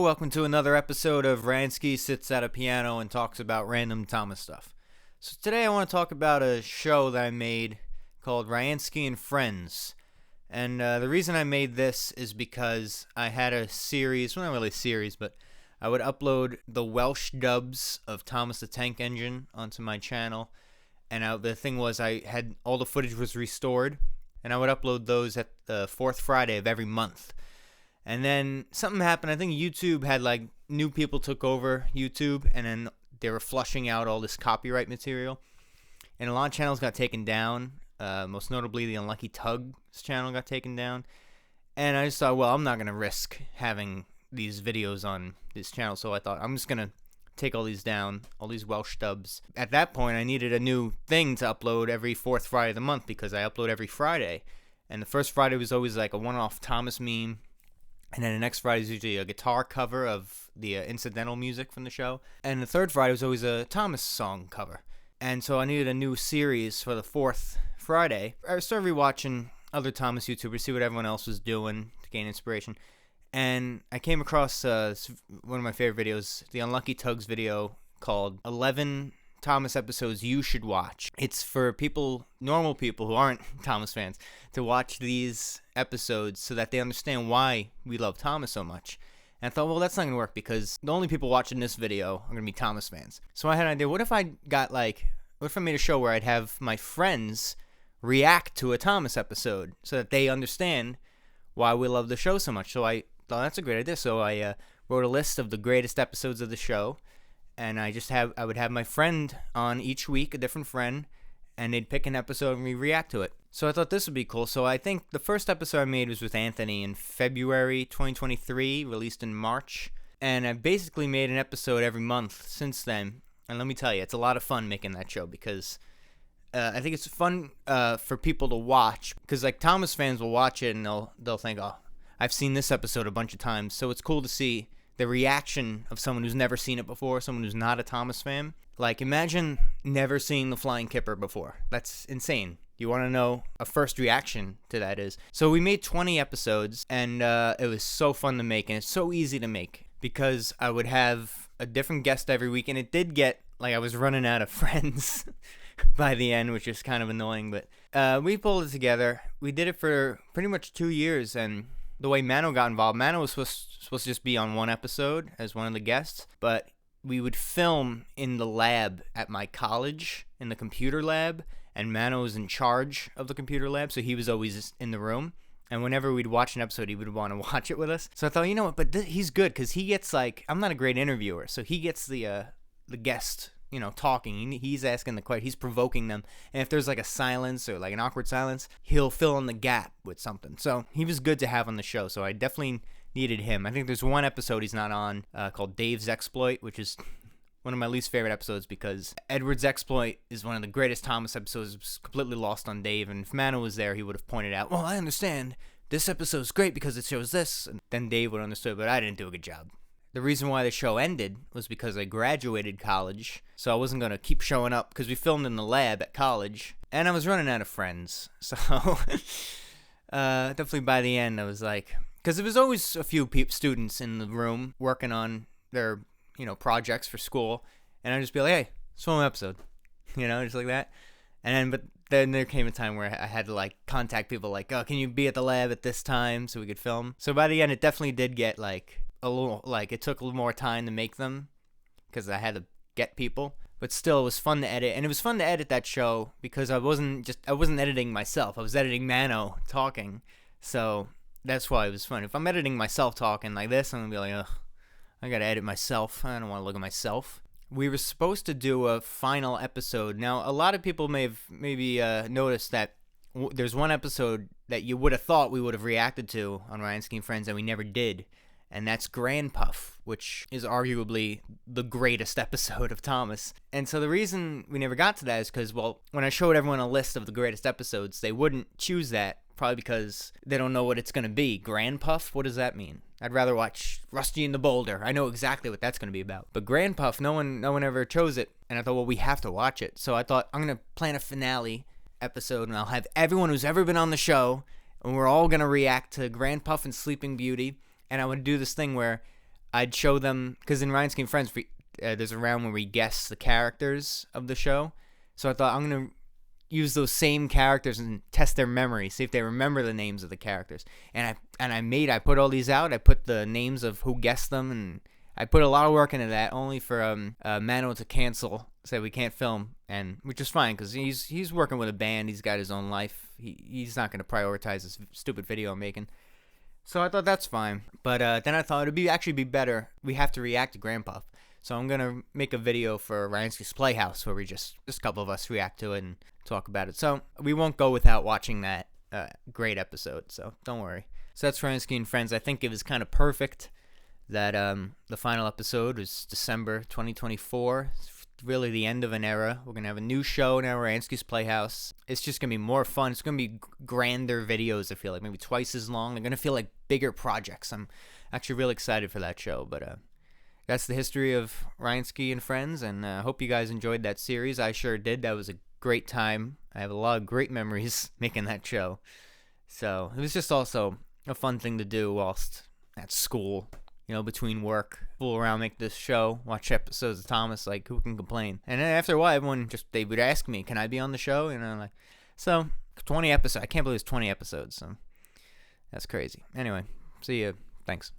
welcome to another episode of Ryansky Sits at a Piano and Talks About Random Thomas Stuff. So today I want to talk about a show that I made called Ryansky Friends. And the reason I made this is because I had a series, well not really a series, but I would upload the Welsh dubs of Thomas the Tank Engine onto my channel. And the thing was, I had all the footage was restored, and I would upload those at the fourth Friday of every month. And then something happened. I think YouTube had new people took over YouTube, and then they were flushing out all this copyright material. And a lot of channels got taken down. Most notably, the Unlucky Tug's channel got taken down. And I just thought, well, I'm not going to risk having these videos on this channel. So I thought, I'm just going to take all these down, all these Welsh dubs. At that point, I needed a new thing to upload every fourth Friday of the month because I upload every Friday. And the first Friday was always like a one-off Thomas meme. And then the next Friday is usually a guitar cover of the incidental music from the show. And the third Friday was always a Thomas song cover. And so I needed a new series for the fourth Friday. I started rewatching other Thomas YouTubers, see what everyone else was doing to gain inspiration. And I came across one of my favorite videos, the Unlucky Tug's video called 11 Thomas episodes you should watch. It's for people, normal people who aren't Thomas fans, to watch these episodes so that they understand why we love Thomas so much. And I thought, well, that's not going to work because the only people watching this video are going to be Thomas fans. So I had an idea, what if I made a show where I'd have my friends react to a Thomas episode so that they understand why we love the show so much. So I thought that's a great idea. So I wrote a list of the greatest episodes of the show. And I would have my friend on each week, a different friend, and they'd pick an episode and we react to it. So I thought this would be cool. So I think the first episode I made was with Anthony in February 2023, released in March. And I've basically made an episode every month since then. And let me tell you, it's a lot of fun making that show because I think it's fun for people to watch. Because Thomas fans will watch it and they'll think, oh, I've seen this episode a bunch of times. So it's cool to see the reaction of someone who's never seen it before, someone who's not a Thomas fan. Imagine never seeing The Flying Kipper before. That's insane. You want to know a first reaction to that is. So we made 20 episodes, and it was so fun to make, and it's so easy to make, because I would have a different guest every week, and it did get, I was running out of friends by the end, which is kind of annoying, but we pulled it together. We did it for pretty much 2 years, and the way Mano got involved, Mano was supposed to just be on one episode as one of the guests, but we would film in the lab at my college, in the computer lab, and Mano was in charge of the computer lab, so he was always in the room, and whenever we'd watch an episode, he would want to watch it with us. So I thought, you know what, but he's good, because he gets, I'm not a great interviewer, so he gets the guest, talking. He's asking the question, he's provoking them, and if there's a silence or an awkward silence, he'll fill in the gap with something. So he was good to have on the show, so I definitely needed him. I think there's one episode he's not on called Dave's Exploit, which is one of my least favorite episodes because Edward's Exploit is one of the greatest Thomas episodes. It's completely lost on Dave, and if Mano was there, he would have pointed out, well, I understand this episode's great because it shows this, and then Dave would understand, but I didn't do a good job. The reason why the show ended was because I graduated college, so I wasn't going to keep showing up because we filmed in the lab at college, and I was running out of friends. So definitely by the end, I was because there was always a few students in the room working on their, projects for school, and I'd just be like, hey, let's film an episode, just like that. But then there came a time where I had to contact people oh, can you be at the lab at this time so we could film? So by the end, it definitely did get a little it took a little more time to make them because I had to get people, but still it was fun to edit, and it was fun to edit that show because I wasn't editing myself, I was editing Mano talking, so that's why it was fun. If I'm editing myself talking like this, I'm gonna be ugh, I gotta edit myself, I don't want to look at myself. We were supposed to do a final episode. Now a lot of people may have noticed that there's one episode that you would have thought we would have reacted to on Ryansky Friends and we never did. And that's Grandpuff, which is arguably the greatest episode of Thomas. And so the reason we never got to that is because, well, when I showed everyone a list of the greatest episodes, they wouldn't choose that, probably because they don't know what it's going to be. Grandpuff? What does that mean? I'd rather watch Rusty and the Boulder. I know exactly what that's going to be about. But Grandpuff, no one ever chose it. And I thought, well, we have to watch it. So I thought, I'm going to plan a finale episode, and I'll have everyone who's ever been on the show, and we're all going to react to Grandpuff and Sleeping Beauty. And I would do this thing where I'd show them, because in Ryansky Friends, there's a round where we guess the characters of the show. So I thought I'm going to use those same characters and test their memory, see if they remember the names of the characters. And I put all these out. I put the names of who guessed them, and I put a lot of work into that, only for Mano to cancel, say we can't film, and which is fine because he's working with a band. He's got his own life. He's not going to prioritize this stupid video I'm making. So I thought that's fine. But then I thought it'd actually be better. We have to react to Grandpa. So I'm going to make a video for Ryansky's Playhouse where we just a couple of us react to it and talk about it. So we won't go without watching that great episode. So don't worry. So that's Ryansky and Friends. I think it was kind of perfect that the final episode was December 2024. It's really the end of an era. We're going to have a new show now, Ryansky's Playhouse. It's just going to be more fun. It's going to be grander videos, I feel like. Maybe twice as long. They're going to feel like bigger projects. I'm actually really excited for that show. But that's the history of Ryansky and Friends, and I hope you guys enjoyed that series. I sure did. That was a great time. I have a lot of great memories making that show. So it was just also a fun thing to do whilst at school. Between work, fool around, make this show, watch episodes of Thomas, like, who can complain? And then after a while, they would ask me, can I be on the show? So, 20 episodes. I can't believe it's 20 episodes, so that's crazy. Anyway, see ya. Thanks.